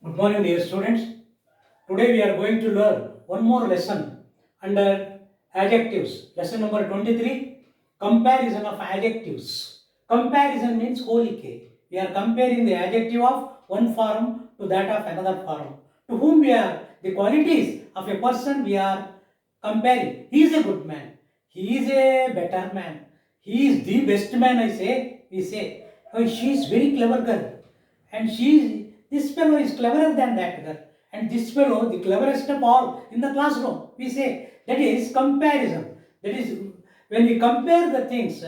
Good morning, dear students. Today we are going to learn one more lesson under adjectives. Lesson number 23, comparison of adjectives. Comparison means holy. We are comparing the adjective of one form to that of another form. To whom we are, the qualities of a person we are comparing. He is a good man. He is a better man. He is the best man, we say. Oh, she is very clever girl. And this fellow is cleverer than that girl. And this fellow, the cleverest of all in the classroom. We say that is comparison. That is, when we compare the things,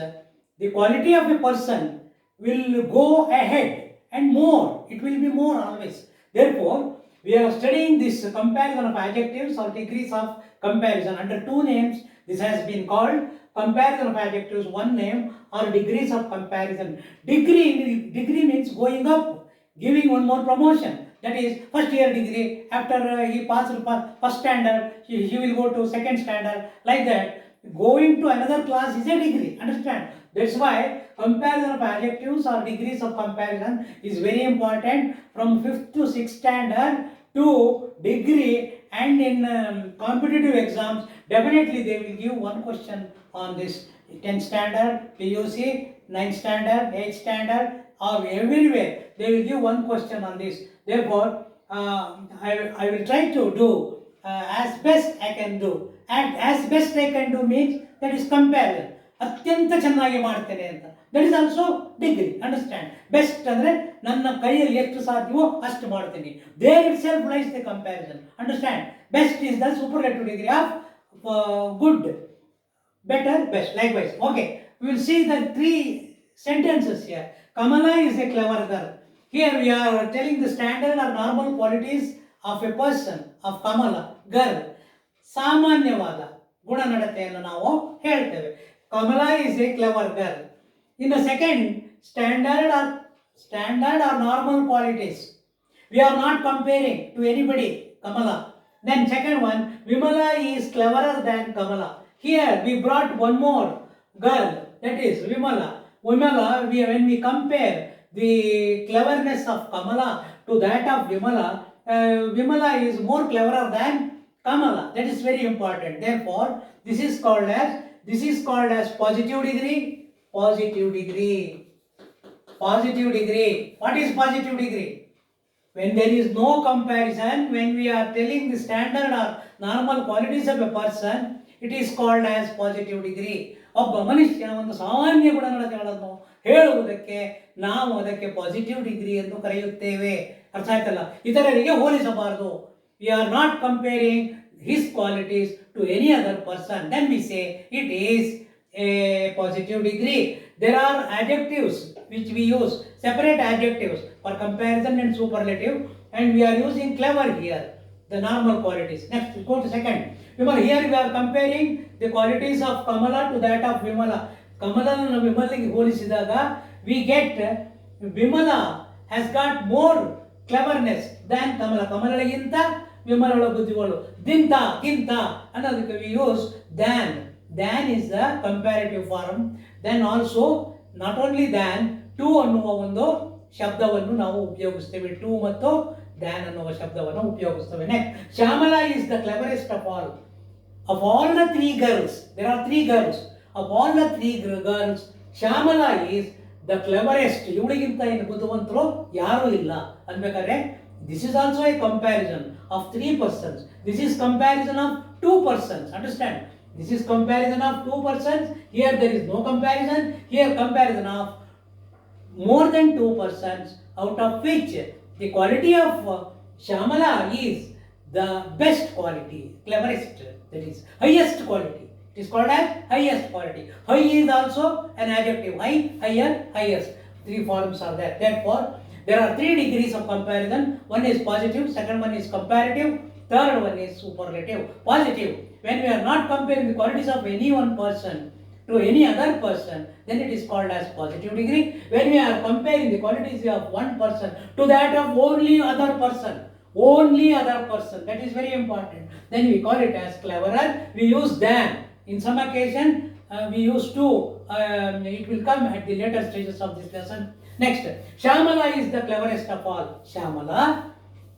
the quality of a person will go ahead and more. It will be more always. Therefore, we are studying this comparison of adjectives or degrees of comparison under two names. This has been called comparison of adjectives, one name, or degrees of comparison. Degree means going up, giving one more promotion. That is first year degree. After he passed first standard, he will go to second standard. Like that, going to another class is a degree. Understand? That's why comparison of adjectives or degrees of comparison is very important from 5th to 6th standard to degree. And in competitive exams, definitely they will give one question on this 10th standard, PUC, 9th standard, 8th standard, or everywhere they will give one question on this. Therefore, I will try to do as best I can do. And as best I can do means that is comparison. ಅತ್ಯಂತ ಚೆನ್ನಾಗಿ ಮಾಡ್ತೇನೆ ಅಂತ. That is also degree. Understand? Best ಅಂದರೆ ನನ್ನ ಕೈಯಲ್ಲಿ ಎಷ್ಟು ಸಾಧ್ಯವೋ ಅಷ್ಟು ಮಾಡ್ತೀನಿ. There itself lies the comparison. Understand? Best is the superlative degree of good, better, best. Likewise. Okay, we will see the three sentences here. Kamala is a clever girl. Here we are telling the standard or normal qualities of a person, of Kamala, girl. ಸಾಮಾನ್ಯವಾದ ಗುಣನಡತೆಯನ್ನು ನಾವು ಹೇಳ್ತೇವೆ. Kamala is a clever girl. In the second, standard or normal qualities. We are not comparing to anybody, Kamala. Then second one, Vimala is cleverer than Kamala. Here we brought one more girl, that is Vimala. When we compare the cleverness of Kamala to that of Vimala, Vimala is more cleverer than Kamala. That is very important. Therefore, this is called as positive degree. Positive degree. Positive degree. What is positive degree? When there is no comparison, when we are telling the standard or normal qualities of a person, it is called as positive degree. ಒಬ್ಬ ಮನುಷ್ಯನ ಒಂದು ಸಾಮಾನ್ಯ ಗುಣನಡತೆಗಳನ್ನು ಹೇಳುವುದಕ್ಕೆ ನಾವು ಅದಕ್ಕೆ positive degree ಎಂದು ಕರೆಯುತ್ತೇವೆ. ಅರ್ಥ ಆಯ್ತಲ್ಲ? ಇತರರಿಗೆ ಹೋಲಿಸಬಾರದು. We are not comparing his qualities to any other person. Then we say it is a positive degree. There are adjectives which we use, separate adjectives for comparison and superlative, and we are using clever here, the normal qualities. Next, go to second. Remember, here we are comparing the qualities of Kamala to that of Vimala. Kamala and Vimala holisidaga, we get Vimala has got more cleverness than Kamala. Kamalaginta ವಿಮಲಳ ಬುದ್ಧಿಗಳು ಗಿಂತ ಅನ್ನೋದಕ್ಕೆ we use than. Than is the comparative form. Then also not only than, to ಅನ್ನುವ ಒಂದು ಶಬ್ದವನ್ನು ನಾವು ಉಪಯೋಗಿಸ್ತೇವೆ. To ಮತ್ತು ದ್ಯಾನ್ ಅನ್ನುವ ಶಬ್ದವನ್ನು ಉಪಯೋಗಿಸ್ತೇವೆ. Next, Shyamala is the cleverest of all. Of all the three girls, there are three girls. Of all the three girls, Shyamala is the cleverest. ಇವಳಿಗಿಂತ ಏನು ಬುದ್ಧಿವಂತರು ಯಾರೂ ಇಲ್ಲ ಅನ್ಬೇಕಾದ್ರೆ this is also a comparison of three persons. This is comparison of two persons. Understand? This is comparison of two persons. Here there is no comparison. Here comparison of more than two persons, out of which the quality of Shyamala is the best quality, cleverest, that is highest quality. It is called as highest quality. High is also an adjective. High, higher, highest. Three forms are there. Therefore, there are three degrees of comparison. One is positive, second one is comparative, third one is superlative. Positive, when we are not comparing the qualities of any one person to any other person, then it is called as positive degree. When we are comparing the qualities of one person to that of only other person, that is very important, then we call it as cleverer. We use than. In some occasion, we use to. It will come at the later stages of this lesson. Next, Shyamala is the cleverest of all. Shyamala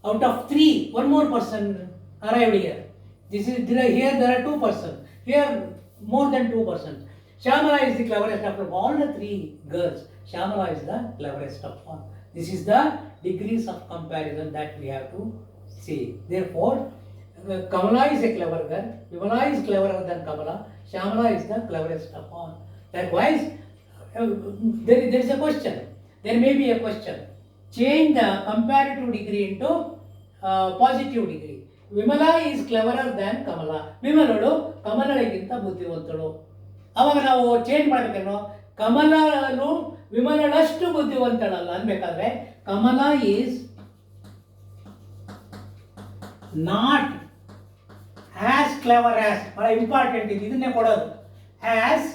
out of 3, one more person arrived here. Here there are 2 persons. Here more than 2 persons. Shyamala is the cleverest of all the 3 girls. Shyamala is the cleverest of all. This is the degrees of comparison that we have to see. Therefore, Kamala is a clever girl. Vimala is cleverer than Kamala. Shyamala is the cleverest of all. Likewise, there is a question. There may be a question. Change the comparative degree into positive degree. Vimala is cleverer than Kamala. ವಿಮಲಳು ಕಮಲಳಿಗಿಂತ ಬುದ್ಧಿವಂತಳು. ಅವಾಗ ನಾವು change ಮಾಡಬೇಕೇನೋ, ಕಮಲಳು ವಿಮಲಳಷ್ಟು ಬುದ್ಧಿವಂತಳಲ್ಲ ಅನ್ಬೇಕಾದ್ರೆ Kamala is not as clever as, ಬಹಳ ಇಂಪಾರ್ಟೆಂಟ್ ಇದು, ಇದನ್ನೇ ಕೊಡೋದು. ಆಸ್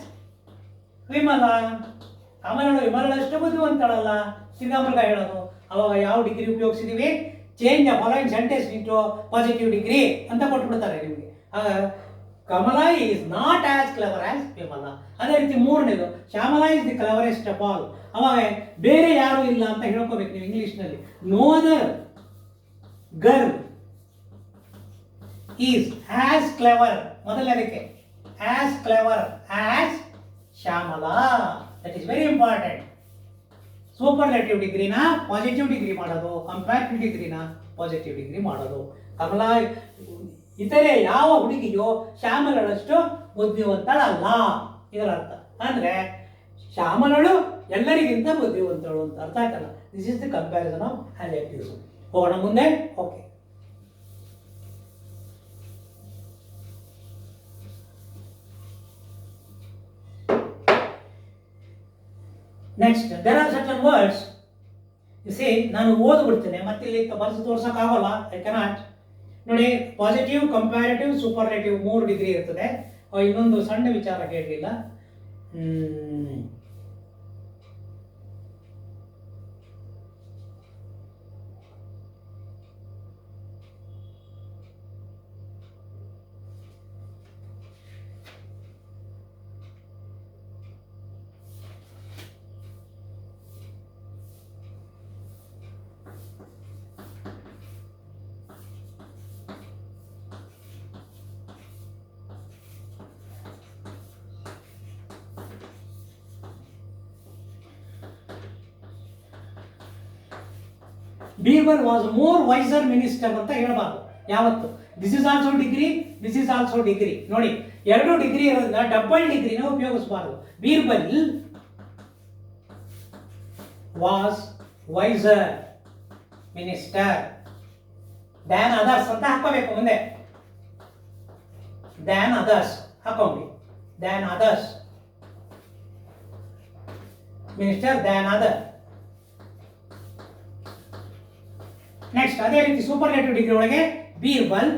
ವಿಮಲಾ, ಕಮಲಳು ವಿಮಲಳಷ್ಟು ಬುದ್ಧಿವಂತಳಲ್ಲ ಶ್ರೀರಾಮರ್ಗ ಹೇಳೋದು. ಅವಾಗ ಯಾವ ಡಿಗ್ರಿ ಉಪಯೋಗಿಸಿದೀವಿ? Change the following sentence into positive degree ಅಂತ ಕೊಟ್ಬಿಡ್ತಾರೆ ನಿಮಗೆ. Kamala is not as clever as Vimala. ಅದೇ ರೀತಿ ಮೂರನೇದು, Shyamala is the cleverest of all. ಅವಾಗ ಬೇರೆ ಯಾರು ಇಲ್ಲ ಅಂತ ಹೇಳ್ಕೋಬೇಕು ನೀವು ಇಂಗ್ಲಿಷ್ನಲ್ಲಿ. No other girl is as clever, ಮೊದಲನೇದಕ್ಕೆ as clever as Shyamala. That is very important. Superlative ಡಿಗ್ರಿನ ಪಾಸಿಟಿವ್ ಡಿಗ್ರಿ ಮಾಡೋದು, ಕಂಪ್ಯಾರಿಟಿವ್ ಡಿಗ್ರಿನ ಪಾಸಿಟಿವ್ ಡಿಗ್ರಿ ಮಾಡೋದು. ಕಮಲಾ ಇತರೆ ಯಾವ ಹುಡುಗಿಯೋ ಶ್ಯಾಮಲಳಷ್ಟು ಬುದ್ಧಿವಂತಳಲ್ಲ, ಇದರ ಅರ್ಥ. ಅಂದರೆ ಶ್ಯಾಮಲಳು ಎಲ್ಲರಿಗಿಂತ ಬುದ್ಧಿವಂತಳು ಅಂತ ಅರ್ಥ ಆಯ್ತಲ್ಲ. This is the comparison of adjectives. ಹೋಗೋಣ ಮುಂದೆ. Okay, next there are certain words. See, ನಾನು ಓದ್ಬಿಡ್ತೇನೆ, ಮತ್ತೆ ಇಲ್ಲಿ ಬರೆದು ತೋರ್ಸೋಕ್ಕಾಗೋಲ್ಲ, ಐ ಕೆನಾಟ್. ನೋಡಿ, ಪಾಸಿಟಿವ್, ಕಂಪ್ಯಾರಿಟಿವ್, ಸೂಪರ್ಲೇಟಿವ್ 3 ಡಿಗ್ರಿ ಇರ್ತದೆ. ಇನ್ನೊಂದು ಸಣ್ಣ ವಿಚಾರ ಹೇಳಲಿಲ್ಲ. Birbal was more wiser minister ಅಂತ ಹೇಳಬಾರ್ದು ಯಾವತ್ತು. This is also degree, this is also degree. ನೋಡಿ, 2 ಡಿಗ್ರಿ ಇರೋದ್ರಿಂದ ಡಬಲ್ ಡಿಗ್ರಿನ ಉಪಯೋಗಿಸಬಾರ್ದು. Birbal was wiser minister than others ಅಂತ ಹಾಕೋಬೇಕು ಮುಂದೆ. ದ್ಯಾನ್ ಅದರ್ಸ್ ಹಾಕೊಂಡ್ವಿ. Than others minister than other. Next ಅದೇ ರೀತಿ ಸೂಪರ್ಲೇಟಿವ್ ಡಿಗ್ರಿ ಒಳಗೆ ಬೀರ್ಬಲ್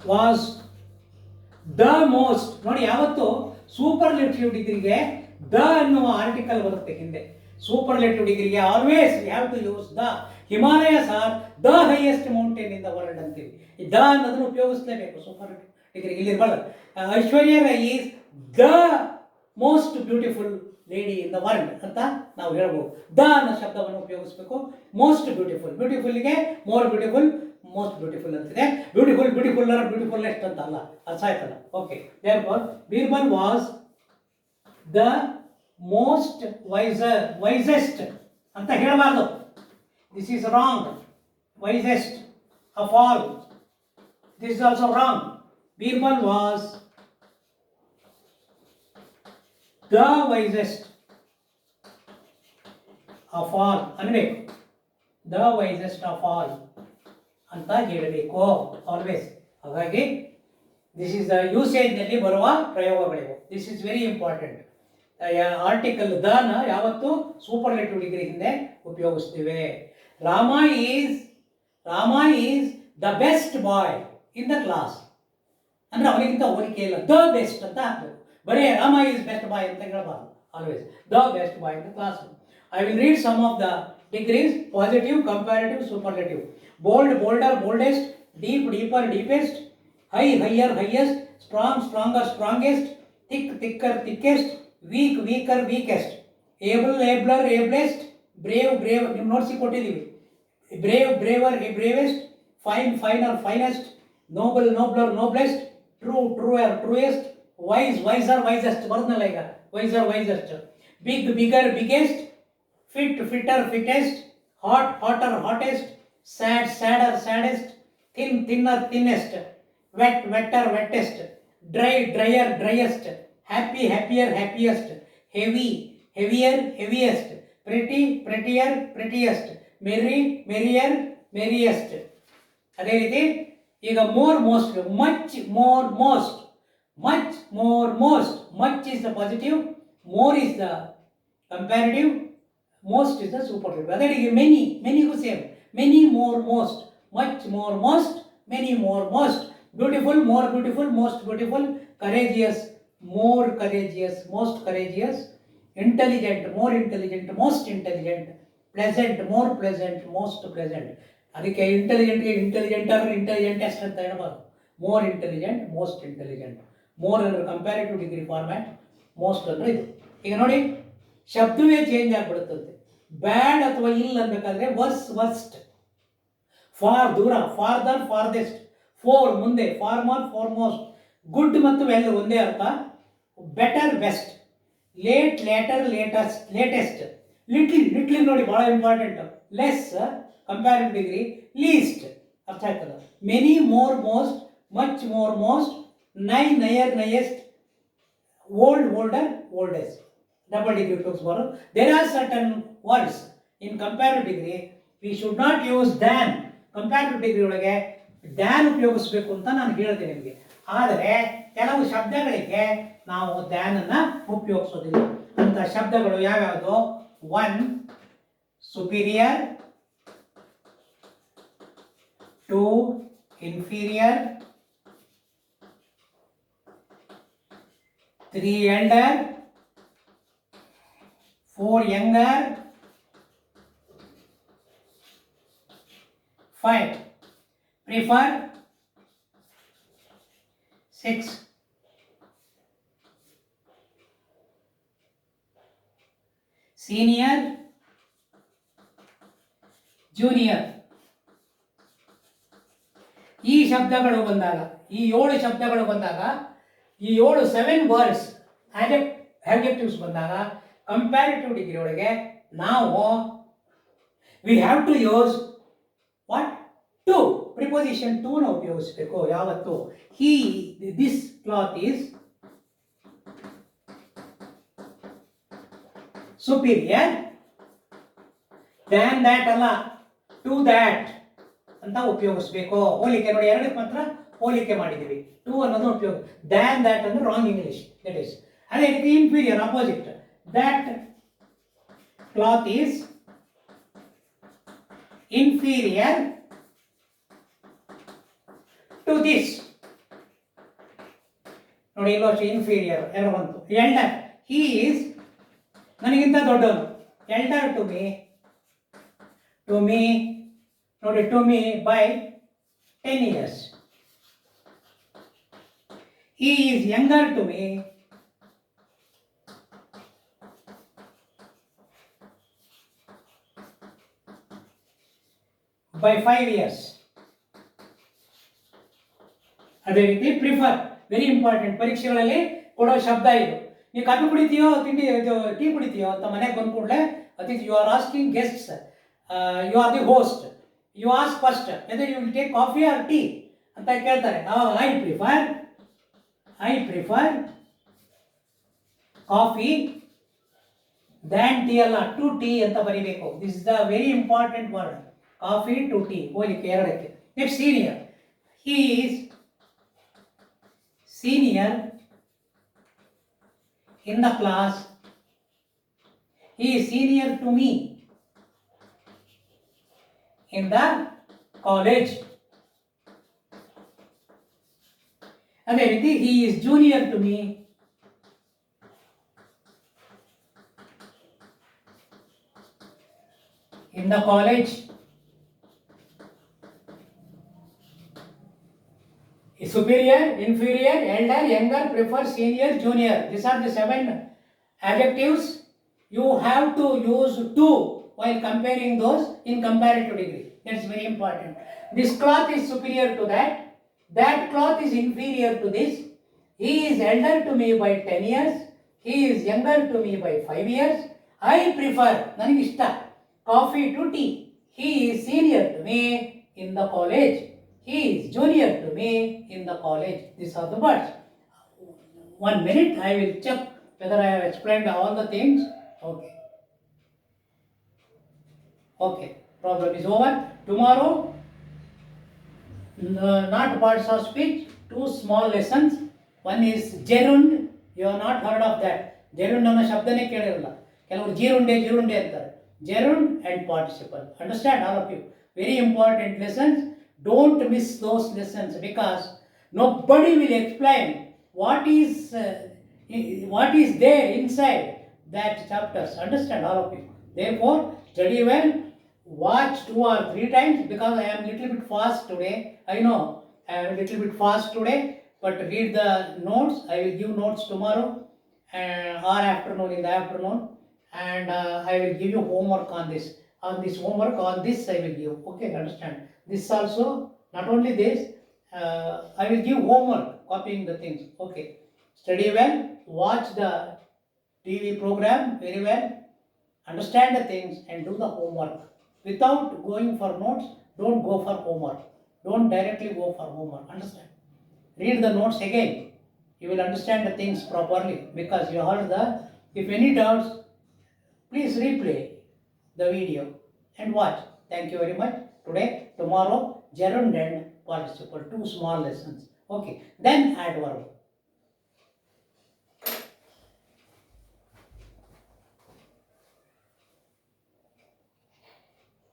ವಾಸ್ ದ ಮೋಸ್ಟ್. ನೋಡಿ, ಯಾವತ್ತು ಸೂಪರ್ಲೇಟಿವ್ ಡಿಗ್ರಿಗೆ ದ ಅನ್ನುವ ಆರ್ಟಿಕಲ್ ಬರುತ್ತೆ ಹಿಂದೆ. ಸೂಪರ್ಲೇಟಿವ್ ಡಿಗ್ರಿಗೆ always you have to use the. Himalayas are the highest mountain in the world ಅಂತೀವಿ. ದ ಅನ್ನೋದನ್ನು ಉಪಯೋಗಿಸಲೇಬೇಕು ಸೂಪರ್ಲೇಟಿವ್ ಡಿಗ್ರಿಗೆ. ಇಲ್ಲಿ ಇರಬಾರ್ದು. Aishwarya Rai is the most beautiful lady in the world ಅಂತ ನಾವು ಹೇಳ್ಬೋದು. ದ ಅನ್ನೋ ಶಬ್ದವನ್ನು ಉಪಯೋಗಿಸಬೇಕು. ಮೋಸ್ಟ್ ಬ್ಯೂಟಿಫುಲ್, ಬ್ಯೂಟಿಫುಲ್ಗೆ ಮೋರ್ ಬ್ಯೂಟಿಫುಲ್, ಮೋಸ್ಟ್ ಬ್ಯೂಟಿಫುಲ್ ಅಂತಿದೆ. ಬ್ಯೂಟಿಫುಲ್, ಬ್ಯೂಟಿಫುಲ್ಲರ್, ಬ್ಯೂಟಿಫುಲ್ಲೆಸ್ಟ್ ಅಂತ ಅಲ್ಲ. ಅರ್ಥ ಆಯ್ತಲ್ಲ? Okay, therefore Birbal was the most wiser, wisest ಅಂತ ಹೇಳಬಾರ್ದು. This is wrong. Wisest of all, this is also wrong. Birbal was the wisest of all ಅನ್ಬೇಕು. The wisest of all ಅಂತ ಹೇಳಬೇಕು ಆಲ್ವೇಸ್. ಹಾಗಾಗಿ ದಿಸ್ ಇಸ್ ದ ಯೂಸೇಜ್ನಲ್ಲಿ ಬರುವ ಪ್ರಯೋಗಗಳಿವು. This is very important. Article ದನ ಯಾವತ್ತು ಸೂಪರ್ಲೇಟಿವ್ ಡಿಗ್ರಿ ಹಿಂದೆ ಉಪಯೋಗಿಸ್ತೀವಿ. Rama is the best boy in the class ಅಂದ್ರೆ ಅವನಿಗಿಂತ ಹೋಲಿಕೆ ಇಲ್ಲ, ದ ಬೆಸ್ಟ್ ಅಂತ ಹಾಕ್ಬೇಕು. ಬರೀ ರಾಮ ಈಸ್ ಬೆಸ್ಟ್ ಬಾಯ್ ಅಂತ ಹೇಳಬಾರ್ದು. Always the best boy in the class. I will read some of the degrees: positive, comparative, superlative. Bold, bolder, boldest. Deep, deeper, deepest. High, higher, highest. Strong, stronger, strongest. Thick, thicker, thickest. Weak, weaker, weakest. Able, abler, ablest. Brave, brave. ನಿಮ್ಮ ನೋಟ್ಸಿಗೆ ಕೊಟ್ಟಿದ್ದೀವಿ. brave, braver, bravest, fine, finer, finest, noble, nobler, noblest, true, truer, truest, wise, wiser, wisest, ಬರ್ತನಲ್ಲ ಈಗ wiser, wisest, big, bigger, biggest, fit, fitter, fittest, hot, hotter, hottest, sad, sadder, saddest, thin, thinner, thinnest, wet, wetter, wettest, dry, drier, driest, happy, happier, happiest, heavy, heavier, heaviest, pretty, prettier, prettiest, merry, merrier, merriest. ಅದೇ ರೀತಿ ಈಗ more most, much more most, much more most, much is the positive, more is the comparative, most is the superlative. ಅದೇ ರೀತಿ many, ಮೆನಿಗೂ same, many more most, much more most, many more most, beautiful more beautiful, most beautiful, courageous more courageous, most courageous, intelligent more intelligent, most intelligent, pleasant more pleasant, most pleasant. ಅದಕ್ಕೆ ಇಂಟೆಲಿಜೆಂಟ್ಗೆ ಇಂಟೆಲಿಜೆಂಟರ್, ಇಂಟೆಲಿಜೆಂಟೆಸ್ಟ್ ಅಂತ ಹೇಳ್ಬಾರ್ದು. More intelligent, most intelligent. More ಅಂದರೆ comparative degree format, most ಅಂದರೆ ಇದು. ಈಗ ನೋಡಿ ಶಬ್ದವೇ change ಆಗಿಬಿಡುತ್ತೆ. Bad ಅಥವಾ ಇಲ್ ಅನ್ಬೇಕಾದ್ರೆ ವರ್ಸ್, ವರ್ಸ್ಟ್, ಫಾರ್ ದೂರ, ಫಾರ್ದರ್, ಫಾರ್ದೆಸ್ಟ್, ಫೋರ್ ಮುಂದೆ, ಫಾರ್ಮರ್, ಫಾರ್ಮೋಸ್ಟ್, ಗುಡ್ ಮತ್ತು ವೆಲ್ ಒಂದೇ ಅರ್ಥ, better, best, late, later, latest, latest, little, little ನೋಡಿ ಭಾಳ important, less comparative degree, least ಅರ್ಥ ಆಗ್ತದೆ, many more most, much more most, nigh, nigher, nighest, old, older, oldest. Double degree ಉಪಯೋಗಿಸ್ಬಾರ್ದು. There are certain words in comparative degree we should not use than. Comparative degree ಒಳಗೆ than ಉಪಯೋಗಿಸ್ಬೇಕು ಅಂತ ನಾನು ಹೇಳ್ತೀನಿ ನಿಮಗೆ. ಆದರೆ ಕೆಲವು ಶಬ್ದಗಳಿಗೆ ನಾವು ದ್ಯಾನನ್ನು ಉಪಯೋಗಿಸೋದಿಲ್ಲ. ಅಂತ ಶಬ್ದಗಳು ಯಾವ್ಯಾವುದು? One, superior, two, inferior, three, elder, four, younger, five, prefer, 6, senior, junior. ಈ ಶಬ್ದಗಳು ಬಂದಾಗ, ಈ 7 ಶಬ್ದಗಳು ಬಂದಾಗ, ಈ 7 ವರ್ಡ್ಸ್ ಆಬ್ಜೆಕ್ಟಿವ್ಸ್ ಬಂದಾಗ ಕಂಪ್ಯಾರಿಟಿವ್ ಡಿಗ್ರಿ ಒಳಗೆ ನಾವು we have to use what? To. Preposition to ನ ಉಪಯೋಗಿಸಬೇಕು ಯಾವತ್ತು. He, this cloth is superior than that ಅಲ್ಲ, ಟು ದ್ಯಾಟ್ ಅಂತ ಉಪಯೋಗಿಸ್ಬೇಕು. ಹೋಲಿಕೆ ನೋಡಿ, ಎರಡಕ್ಕೆ ಮಾತ್ರ ಹೋಲಿಕೆ ಮಾಡಿದ್ದೀವಿ. ಟು ಅನ್ನೋದು ಉಪಯೋಗ, ದ್ಯಾನ್ ದ್ಯಾಟ್ ಅಂದ್ರೆ ರಾಂಗ್ ಇಂಗ್ಲಿಷ್, ದಟ್ ಈಸ್. ಅದೇ ರೀತಿ inferior, opposite, that cloth is inferior to this. ನೋಡಿ ಇಲ್ಲೋ ಅಷ್ಟೇ, ಇನ್ಫೀರಿಯರ್ ಎರಡು ಬಂತು. ಎಲ್ಡರ್, ಹಿ ಈಸ್ ನನಗಿಂತ ದೊಡ್ಡವನು. Elder to me, to me ನೋಡಿ, to me by 10 years. He is younger to me by 5 years. ಅದೇ ರೀತಿ ಪ್ರಿಫರ್, ವೆರಿ ಇಂಪಾರ್ಟೆಂಟ್, ಪರೀಕ್ಷೆಗಳಲ್ಲಿ ಕೊಡೋ ಶಬ್ದ ಇದು. ನೀವು ಕಾಫಿ ಕುಡಿತೀಯೋ, ತಿಂಡಿ ಟೀ ಕುಡಿತೀಯೋ ಅಂತ ಮನೆಗೆ ಬಂದ ಕೂಡಲೇ ಅತಿಥಿ, you are asking guests, you are the host, you ask first whether you will take coffee or tea ಅಂತ ಕೇಳ್ತಾರೆ. I prefer coffee than tea ಅಲ್ಲ, ಟು ಟೀ ಅಂತ ಬರೀಬೇಕು. This is the very important word, coffee to tea, ಹೋಲಿಕೆ ಎರಡಕ್ಕೆ. Next senior, he is senior in the class, he is senior to me in the college. ಅದೇ ರೀತಿ he is junior to me in the college. Superior, inferior, elder, younger, prefer, senior, junior. These are the 7 adjectives. You have to use to while comparing those in comparative degree. That's very important. This cloth is superior to that. That cloth is inferior to this. He is elder to me by 10 years. He is younger to me by 5 years. I prefer, nanigishta, coffee to tea. He is senior to me in the college. He is junior to me in the college. These are the words. 1 minute, I will check whether I have explained all the things. Okay. Okay. Problem is over. Tomorrow, not parts of speech, two small lessons. One is gerund. You have not heard of that. Gerund ಅನ್ನೋ ಶಬ್ದನೇ ಕೇಳಿರಲ್ಲ. ಕೆಲವರು ಜೀರುಂಡೆ ಅಂತಾರೆ. Gerund and participle. Understand, all of you? Very important lessons. Don't miss those lessons because nobody will explain what is there inside that chapters. Understand, all of you? Therefore, study well. Watch 2 or 3 times because I am little bit fast today. I know I am a little bit fast today, but read the notes. I will give notes tomorrow or afternoon, in the afternoon, and I will give you homework on this. On this homework, on this I will give. Okay, understand? This also, not only this, I will give homework, copying the things. Okay, study well, watch the TV program very well, understand the things and do the homework. Without going for notes, don't go for homework. Don't directly go for homework. Understand? Read the notes again. You will understand the things properly because you heard the. If any doubts, please replay the video and watch. Thank you very much. Today, tomorrow, gerund and participle, 2 small lessons. Okay. Then adverb.